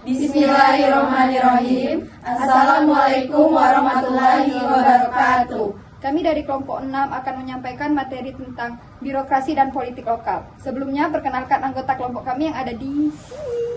Bismillahirrahmanirrahim. Assalamualaikum warahmatullahi wabarakatuh. Kami dari kelompok 6 akan menyampaikan materi tentang birokrasi dan politik lokal. Sebelumnya, perkenalkan anggota kelompok kami yang ada di sini.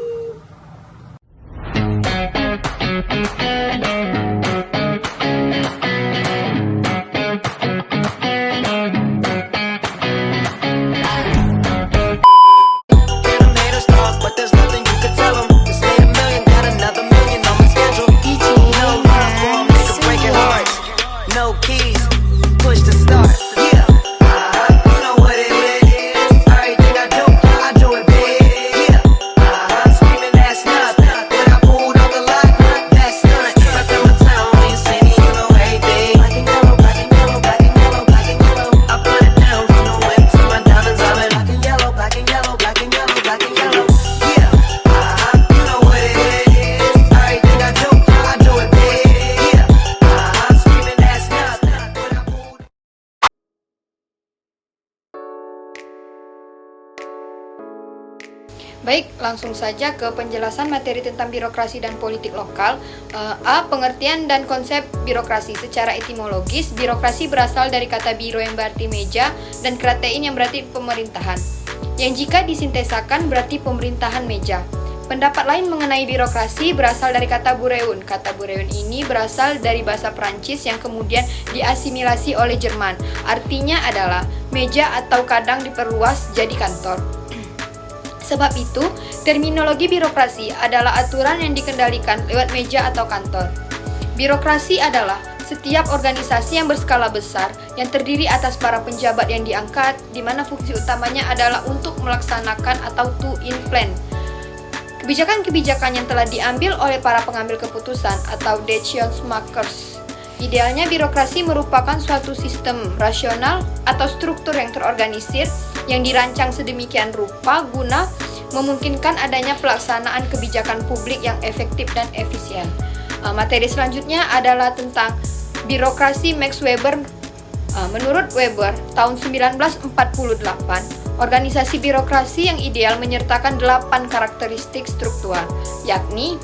Baik, langsung saja ke penjelasan materi tentang birokrasi dan politik lokal. A. Pengertian dan konsep birokrasi. Secara etimologis, birokrasi berasal dari kata biro yang berarti meja dan kratein yang berarti pemerintahan, yang jika disintesakan berarti pemerintahan meja. Pendapat lain mengenai birokrasi berasal dari kata bureun. Kata bureun ini berasal dari bahasa Prancis yang kemudian diasimilasi oleh Jerman. Artinya adalah meja atau kadang diperluas jadi kantor. Sebab itu, terminologi birokrasi adalah aturan yang dikendalikan lewat meja atau kantor. Birokrasi adalah setiap organisasi yang berskala besar yang terdiri atas para penjabat yang diangkat, di mana fungsi utamanya adalah untuk melaksanakan atau to implement kebijakan-kebijakan yang telah diambil oleh para pengambil keputusan atau decision makers. Idealnya birokrasi merupakan suatu sistem rasional atau struktur yang terorganisir yang dirancang sedemikian rupa guna memungkinkan adanya pelaksanaan kebijakan publik yang efektif dan efisien. Materi selanjutnya adalah tentang birokrasi Max Weber. Menurut Weber, tahun 1948, organisasi birokrasi yang ideal menyertakan 8 karakteristik struktural, yakni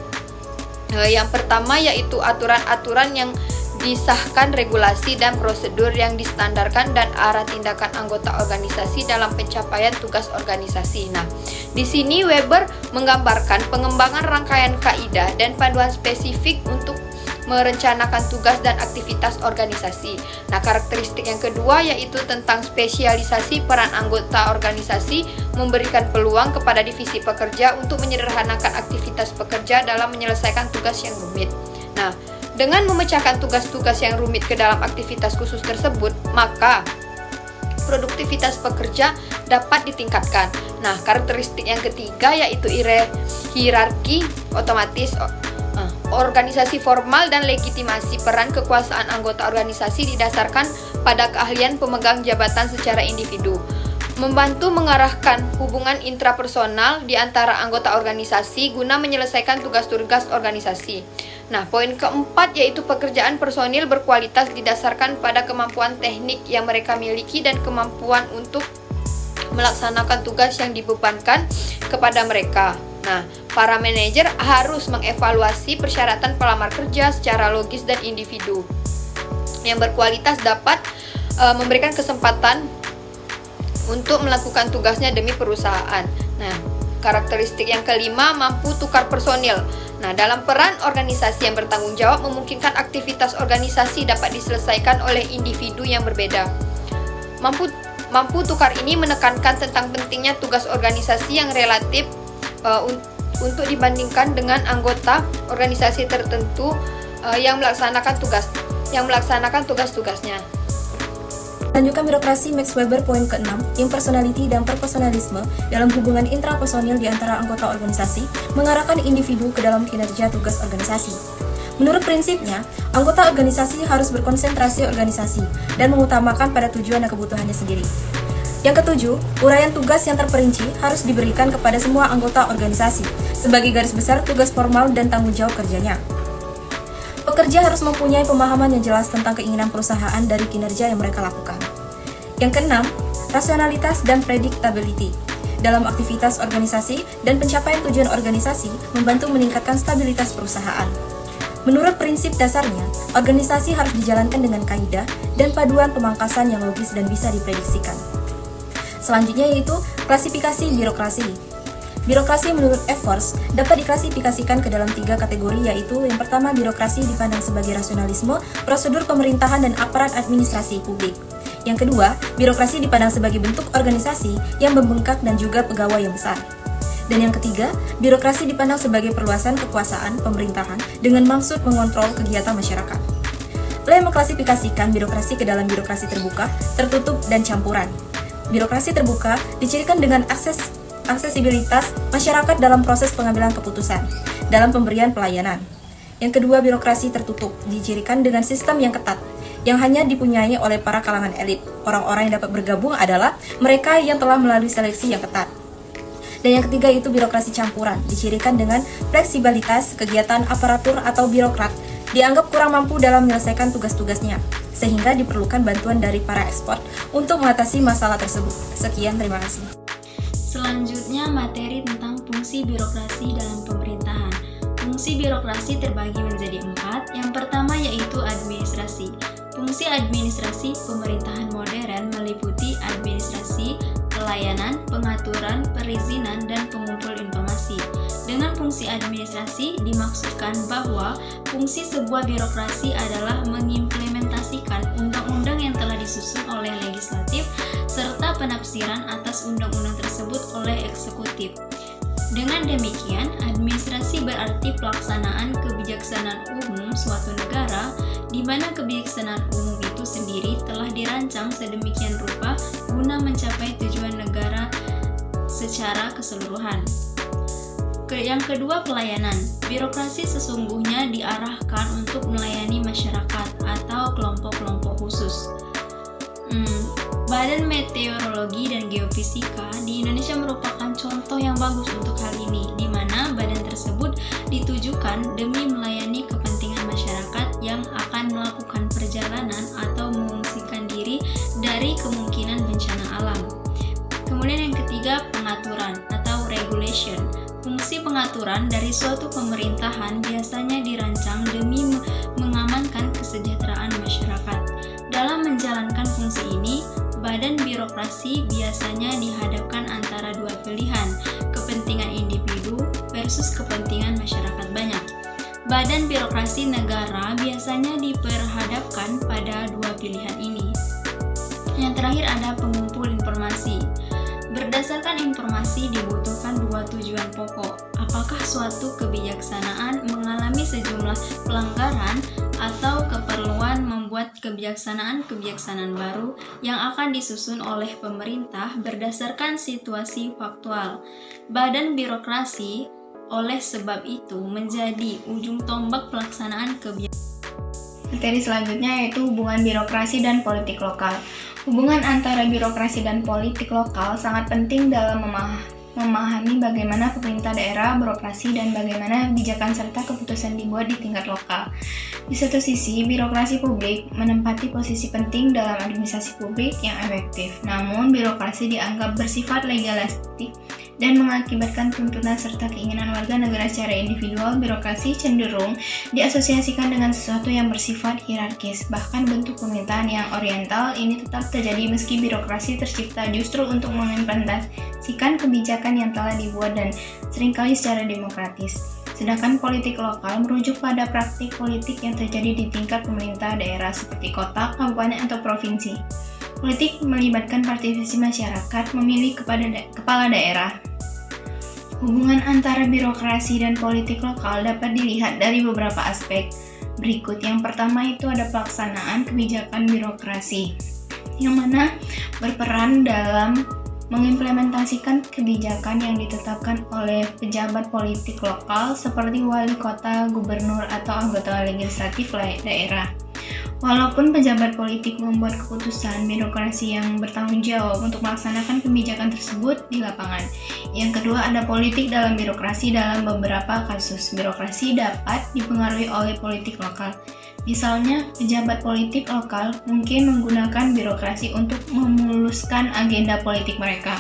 yang pertama yaitu aturan-aturan yang disahkan, regulasi dan prosedur yang distandarkan, dan arah tindakan anggota organisasi dalam pencapaian tugas organisasi. Nah, di sini Weber menggambarkan pengembangan rangkaian kaidah dan panduan spesifik untuk merencanakan tugas dan aktivitas organisasi. Nah, karakteristik yang kedua yaitu tentang spesialisasi peran anggota organisasi, memberikan peluang kepada divisi pekerja untuk menyederhanakan aktivitas pekerja dalam menyelesaikan tugas yang rumit. Nah, dengan memecahkan tugas-tugas yang rumit ke dalam aktivitas khusus tersebut, maka produktivitas pekerja dapat ditingkatkan. Nah, karakteristik yang ketiga yaitu hierarki otomatis. Organisasi formal dan legitimasi peran kekuasaan anggota organisasi didasarkan pada keahlian pemegang jabatan secara individu. Membantu mengarahkan hubungan intrapersonal di antara anggota organisasi guna menyelesaikan tugas-tugas organisasi. Nah, poin keempat yaitu pekerjaan personil berkualitas didasarkan pada kemampuan teknik yang mereka miliki dan kemampuan untuk melaksanakan tugas yang dibebankan kepada mereka. Nah, para manajer harus mengevaluasi persyaratan pelamar kerja secara logis dan individu yang berkualitas dapat memberikan kesempatan untuk melakukan tugasnya demi perusahaan. Nah, karakteristik yang kelima, mampu tukar personil. Nah, dalam peran organisasi yang bertanggung jawab memungkinkan aktivitas organisasi dapat diselesaikan oleh individu yang berbeda. Mampu tukar ini menekankan tentang pentingnya tugas organisasi yang relatif untuk dibandingkan dengan anggota organisasi tertentu yang melaksanakan tugas-tugasnya. Lanjutkan birokrasi Max Weber poin ke-6, impersonality dan personalisme dalam hubungan intrapersonil di antara anggota organisasi, mengarahkan individu ke dalam kinerja tugas organisasi. Menurut prinsipnya, anggota organisasi harus berkonsentrasi organisasi dan mengutamakan pada tujuan dan kebutuhannya sendiri. Yang ketujuh, uraian tugas yang terperinci harus diberikan kepada semua anggota organisasi sebagai garis besar tugas formal dan tanggung jawab kerjanya. Pekerja harus mempunyai pemahaman yang jelas tentang keinginan perusahaan dari kinerja yang mereka lakukan. Yang keenam, rasionalitas dan predictability. dalam aktivitas organisasi dan pencapaian tujuan organisasi membantu meningkatkan stabilitas perusahaan. Menurut prinsip dasarnya, organisasi harus dijalankan dengan kaidah dan paduan pemangkasan yang logis dan bisa diprediksikan. Selanjutnya yaitu klasifikasi birokrasi. Birokrasi menurut Evers dapat diklasifikasikan ke dalam 3 kategori, yaitu yang pertama birokrasi dipandang sebagai rasionalisme, prosedur pemerintahan dan aparat administrasi publik. Yang kedua, birokrasi dipandang sebagai bentuk organisasi yang membengkak dan juga pegawai yang besar. Dan yang ketiga, birokrasi dipandang sebagai perluasan kekuasaan pemerintahan dengan maksud mengontrol kegiatan masyarakat. Lem mengklasifikasikan birokrasi ke dalam birokrasi terbuka, tertutup, dan campuran. Birokrasi terbuka dicirikan dengan aksesibilitas masyarakat dalam proses pengambilan keputusan, dalam pemberian pelayanan. Yang kedua, birokrasi tertutup dicirikan dengan sistem yang ketat, yang hanya dipunyai oleh para kalangan elit. Orang-orang yang dapat bergabung adalah mereka yang telah melalui seleksi yang ketat. Dan yang ketiga itu birokrasi campuran, dicirikan dengan fleksibilitas kegiatan aparatur atau birokrat, dianggap kurang mampu dalam menyelesaikan tugas-tugasnya, sehingga diperlukan bantuan dari para ekspor untuk mengatasi masalah tersebut. Sekian, terima kasih. Selanjutnya, materi tentang fungsi birokrasi dalam pemerintahan. Fungsi birokrasi terbagi menjadi 4. Yang pertama yaitu administrasi. Fungsi administrasi pemerintahan modern meliputi administrasi, pelayanan, pengaturan, perizinan, dan pengumpul informasi. Dengan fungsi administrasi dimaksudkan bahwa fungsi sebuah birokrasi adalah mengimplementasikan undang-undang yang telah disusun oleh legislatif serta penafsiran atas undang-undang tersebut oleh eksekutif. Dengan demikian, administrasi berarti pelaksanaan kebijaksanaan umum suatu negara, di mana kebijaksanaan umum itu sendiri telah dirancang sedemikian rupa guna mencapai tujuan negara secara keseluruhan. Yang kedua, pelayanan. Birokrasi sesungguhnya diarahkan untuk melayani masyarakat atau kelompok-kelompok khusus. Badan Meteorologi dan Geofisika di Indonesia merupakan contoh yang bagus untuk hal ini, di mana badan tersebut ditujukan demi melayani kepentingan masyarakat yang akan melakukan perjalanan atau mengungsikan diri dari kemungkinan bencana alam. Kemudian yang ketiga, pengaturan atau regulation. Fungsi pengaturan dari suatu pemerintahan biasanya dirancang demi mengamankan kesejahteraan masyarakat. Dalam menjalankan fungsi ini, badan birokrasi biasanya dihadapkan antara dua pilihan, kepentingan individu versus kepentingan masyarakat banyak. Badan birokrasi negara biasanya diperhadapkan pada dua pilihan ini. Yang terakhir ada pengumpul informasi. Berdasarkan informasi dibutuhkan dua tujuan pokok. Apakah suatu kebijaksanaan mengalami sejumlah pelanggaran atau keperluan membuat kebijaksanaan baru yang akan disusun oleh pemerintah berdasarkan situasi faktual. Badan birokrasi oleh sebab itu menjadi ujung tombak pelaksanaan kebijaksanaan. Materi selanjutnya yaitu hubungan birokrasi dan politik lokal. Hubungan antara birokrasi dan politik lokal sangat penting dalam memahami bagaimana pemerintah daerah beroperasi dan bagaimana kebijakan serta keputusan dibuat di tingkat lokal. Di satu sisi, birokrasi publik menempati posisi penting dalam administrasi publik yang efektif. Namun, birokrasi dianggap bersifat legalistik dan mengakibatkan tuntutan serta keinginan warga negara secara individual. Birokrasi cenderung diasosiasikan dengan sesuatu yang bersifat hierarkis. Bahkan bentuk pemerintahan yang oriental ini tetap terjadi meski birokrasi tercipta justru untuk mengimplementasikan kebijakan yang telah dibuat dan seringkali secara demokratis. Sedangkan politik lokal merujuk pada praktik politik yang terjadi di tingkat pemerintah daerah seperti kota, kabupaten, atau provinsi. Politik melibatkan partisipasi masyarakat memilih kepala daerah. Hubungan antara birokrasi dan politik lokal dapat dilihat dari beberapa aspek berikut. Yang pertama itu ada pelaksanaan kebijakan birokrasi, yang mana berperan dalam mengimplementasikan kebijakan yang ditetapkan oleh pejabat politik lokal seperti wali kota, gubernur, atau anggota legislatif daerah. Walaupun pejabat politik membuat keputusan, birokrasi yang bertanggung jawab untuk melaksanakan kebijakan tersebut di lapangan. Yang kedua, ada politik dalam birokrasi. Dalam beberapa kasus, birokrasi dapat dipengaruhi oleh politik lokal. Misalnya, pejabat politik lokal mungkin menggunakan birokrasi untuk memuluskan agenda politik mereka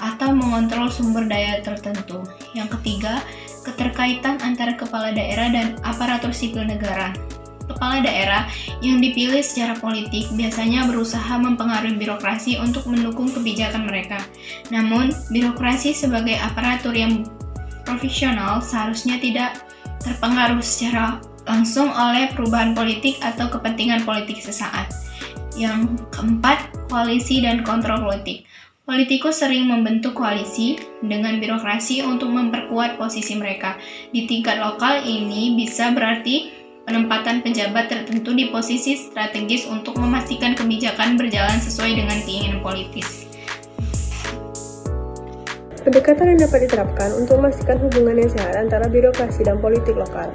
atau mengontrol sumber daya tertentu. Yang ketiga, keterkaitan antara kepala daerah dan aparatur sipil negara. Kepala daerah yang dipilih secara politik biasanya berusaha mempengaruhi birokrasi untuk mendukung kebijakan mereka. Namun, birokrasi sebagai aparatur yang profesional seharusnya tidak terpengaruh secara langsung oleh perubahan politik atau kepentingan politik sesaat. Yang keempat, koalisi dan kontrol politik. Politikus sering membentuk koalisi dengan birokrasi untuk memperkuat posisi mereka. Di tingkat lokal ini bisa berarti penempatan pejabat tertentu di posisi strategis untuk memastikan kebijakan berjalan sesuai dengan keinginan politis. Pendekatan yang dapat diterapkan untuk memastikan hubungan yang sehat antara birokrasi dan politik lokal.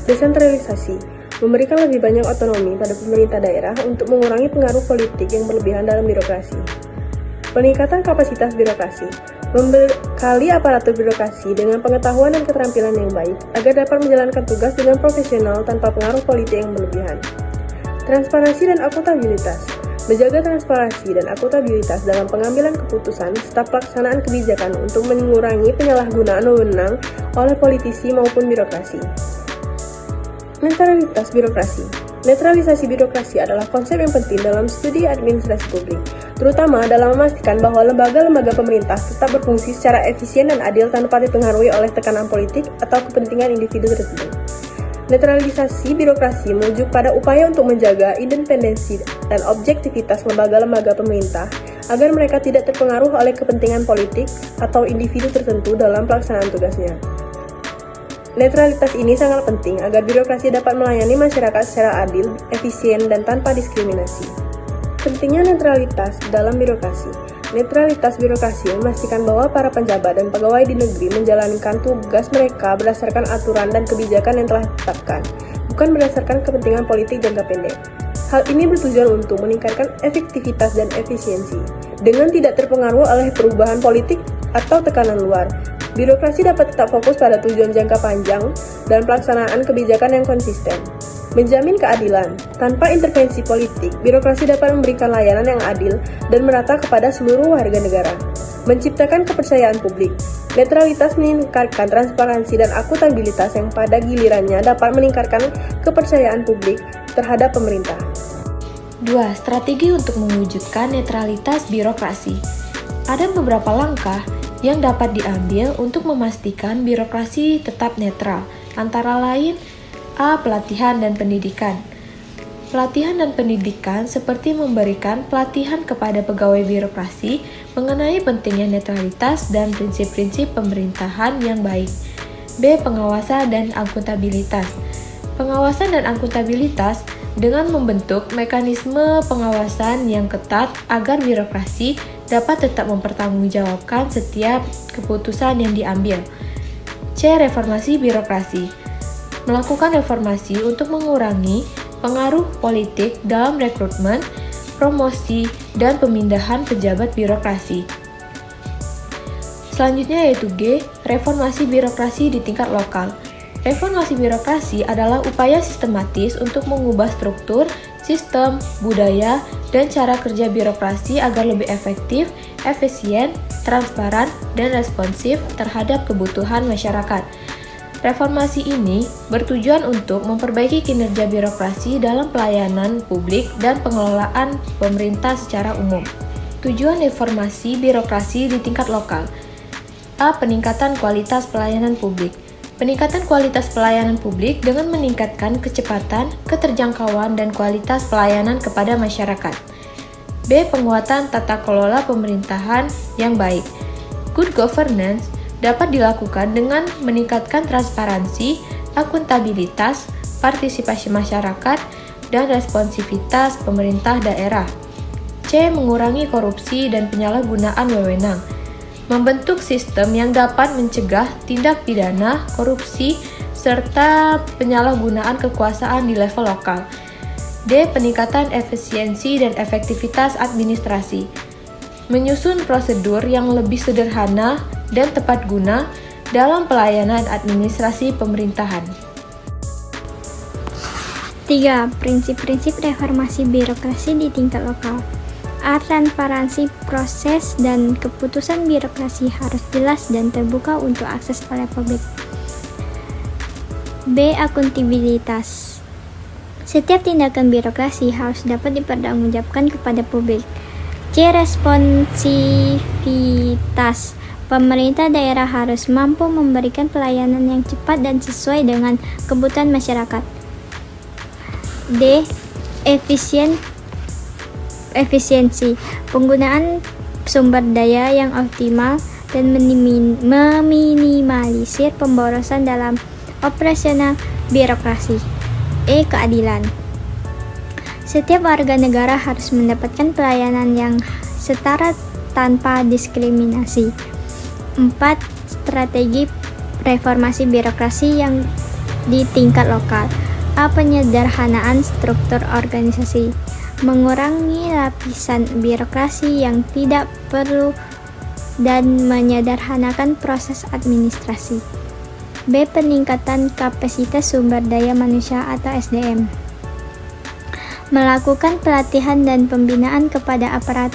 Desentralisasi memberikan lebih banyak otonomi pada pemerintah daerah untuk mengurangi pengaruh politik yang berlebihan dalam birokrasi. Peningkatan kapasitas birokrasi membekali aparatur birokrasi dengan pengetahuan dan keterampilan yang baik agar dapat menjalankan tugas dengan profesional tanpa pengaruh politik yang berlebihan. Transparansi dan akuntabilitas menjaga transparansi dan akuntabilitas dalam pengambilan keputusan serta pelaksanaan kebijakan untuk mengurangi penyalahgunaan wewenang oleh politisi maupun birokrasi. Netralitas birokrasi. Netralisasi birokrasi adalah konsep yang penting dalam studi administrasi publik, terutama dalam memastikan bahwa lembaga-lembaga pemerintah tetap berfungsi secara efisien dan adil tanpa dipengaruhi oleh tekanan politik atau kepentingan individu tertentu. Netralisasi birokrasi merujuk pada upaya untuk menjaga independensi dan objektivitas lembaga-lembaga pemerintah agar mereka tidak terpengaruh oleh kepentingan politik atau individu tertentu dalam pelaksanaan tugasnya. Netralitas ini sangat penting agar birokrasi dapat melayani masyarakat secara adil, efisien, dan tanpa diskriminasi. Pentingnya netralitas dalam birokrasi. Netralitas birokrasi memastikan bahwa para penjabat dan pegawai di negeri menjalankan tugas mereka berdasarkan aturan dan kebijakan yang telah ditetapkan, bukan berdasarkan kepentingan politik jangka pendek. Hal ini bertujuan untuk meningkatkan efektivitas dan efisiensi, dengan tidak terpengaruh oleh perubahan politik atau tekanan luar. Birokrasi dapat tetap fokus pada tujuan jangka panjang dan pelaksanaan kebijakan yang konsisten. Menjamin keadilan. Tanpa intervensi politik, birokrasi dapat memberikan layanan yang adil dan merata kepada seluruh warga negara. Menciptakan kepercayaan publik. Netralitas meningkatkan transparansi dan akuntabilitas yang pada gilirannya dapat meningkatkan kepercayaan publik terhadap pemerintah. 2. Strategi untuk mewujudkan netralitas birokrasi. Ada beberapa langkah yang dapat diambil untuk memastikan birokrasi tetap netral, antara lain A. Pelatihan dan pendidikan. Pelatihan dan pendidikan seperti memberikan pelatihan kepada pegawai birokrasi mengenai pentingnya netralitas dan prinsip-prinsip pemerintahan yang baik. B. Pengawasan dan akuntabilitas. Pengawasan dan akuntabilitas dengan membentuk mekanisme pengawasan yang ketat agar birokrasi dapat tetap mempertanggungjawabkan setiap keputusan yang diambil. C. Reformasi birokrasi. Melakukan reformasi untuk mengurangi pengaruh politik dalam rekrutmen, promosi, dan pemindahan pejabat birokrasi. Selanjutnya yaitu G. Reformasi birokrasi di tingkat lokal. Reformasi birokrasi adalah upaya sistematis untuk mengubah struktur, sistem, budaya, dan cara kerja birokrasi agar lebih efektif, efisien, transparan, dan responsif terhadap kebutuhan masyarakat. Reformasi ini bertujuan untuk memperbaiki kinerja birokrasi dalam pelayanan publik dan pengelolaan pemerintah secara umum. Tujuan reformasi birokrasi di tingkat lokal. A. Peningkatan kualitas pelayanan publik. Peningkatan kualitas pelayanan publik dengan meningkatkan kecepatan, keterjangkauan, dan kualitas pelayanan kepada masyarakat. B. Penguatan tata kelola pemerintahan yang baik. Good governance dapat dilakukan dengan meningkatkan transparansi, akuntabilitas, partisipasi masyarakat, dan responsivitas pemerintah daerah. C. Mengurangi korupsi dan penyalahgunaan wewenang. Membentuk sistem yang dapat mencegah tindak pidana, korupsi, serta penyalahgunaan kekuasaan di level lokal. D. Peningkatan efisiensi dan efektivitas administrasi. Menyusun prosedur yang lebih sederhana dan tepat guna dalam pelayanan administrasi pemerintahan. 3. Prinsip-prinsip reformasi birokrasi di tingkat lokal. A. Transparansi proses dan keputusan birokrasi harus jelas dan terbuka untuk akses oleh publik. B. Akuntabilitas. Setiap tindakan birokrasi harus dapat dipertanggungjawabkan kepada publik. C. Responsivitas. Pemerintah daerah harus mampu memberikan pelayanan yang cepat dan sesuai dengan kebutuhan masyarakat. D. Efisiensi. Penggunaan sumber daya yang optimal dan meminimalisir pemborosan dalam operasional birokrasi. E. Keadilan. Setiap warga negara harus mendapatkan pelayanan yang setara tanpa diskriminasi. 4. Strategi reformasi birokrasi yang di tingkat lokal. A. Penyederhanaan struktur organisasi. Mengurangi lapisan birokrasi yang tidak perlu dan menyederhanakan proses administrasi. B. Peningkatan kapasitas sumber daya manusia atau SDM. Melakukan pelatihan dan pembinaan kepada aparat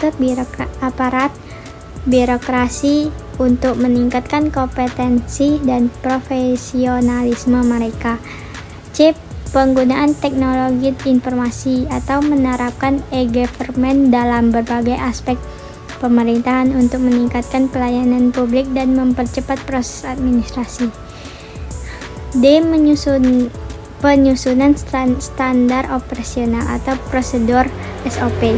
birokrasi untuk meningkatkan kompetensi dan profesionalisme mereka. C. Penggunaan teknologi informasi atau menerapkan e-government dalam berbagai aspek pemerintahan untuk meningkatkan pelayanan publik dan mempercepat proses administrasi. D. Penyusunan standar operasional atau prosedur SOP.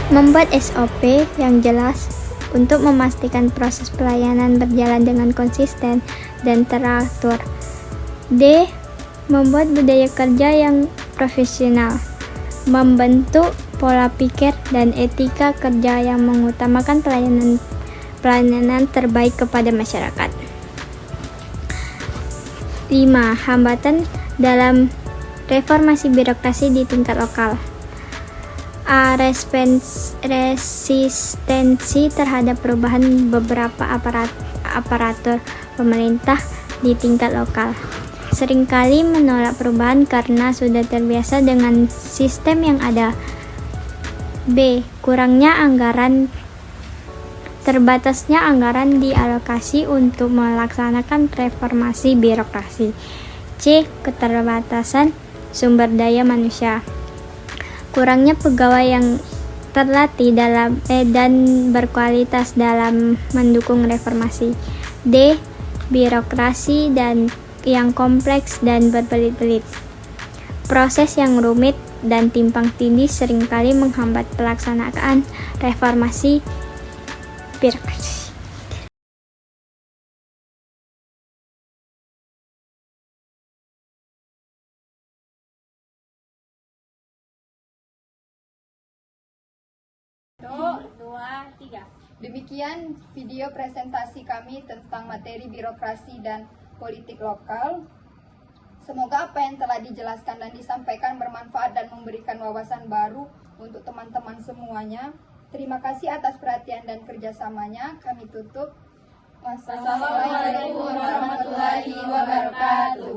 Membuat SOP yang jelas untuk memastikan proses pelayanan berjalan dengan konsisten dan teratur. D. Membuat budaya kerja yang profesional, membentuk pola pikir dan etika kerja yang mengutamakan pelayanan terbaik kepada masyarakat. 5. Hambatan dalam reformasi birokrasi di tingkat lokal. A. Resistensi terhadap perubahan beberapa aparatur pemerintah di tingkat lokal. Seringkali menolak perubahan karena sudah terbiasa dengan sistem yang ada. B. Kurangnya anggaran. Terbatasnya anggaran dialokasi untuk melaksanakan reformasi birokrasi. C. Keterbatasan sumber daya manusia. Kurangnya pegawai yang terlatih dan berkualitas dalam mendukung reformasi. D. Birokrasi yang kompleks dan berbelit-belit. Proses yang rumit dan timpang tindih seringkali menghambat pelaksanaan reformasi birokrasi. Demikian video presentasi kami tentang materi birokrasi dan politik lokal. Semoga apa yang telah dijelaskan dan disampaikan bermanfaat dan memberikan wawasan baru untuk teman-teman semuanya. Terima kasih atas perhatian dan kerjasamanya. Kami tutup. Wassalamualaikum warahmatullahi wabarakatuh.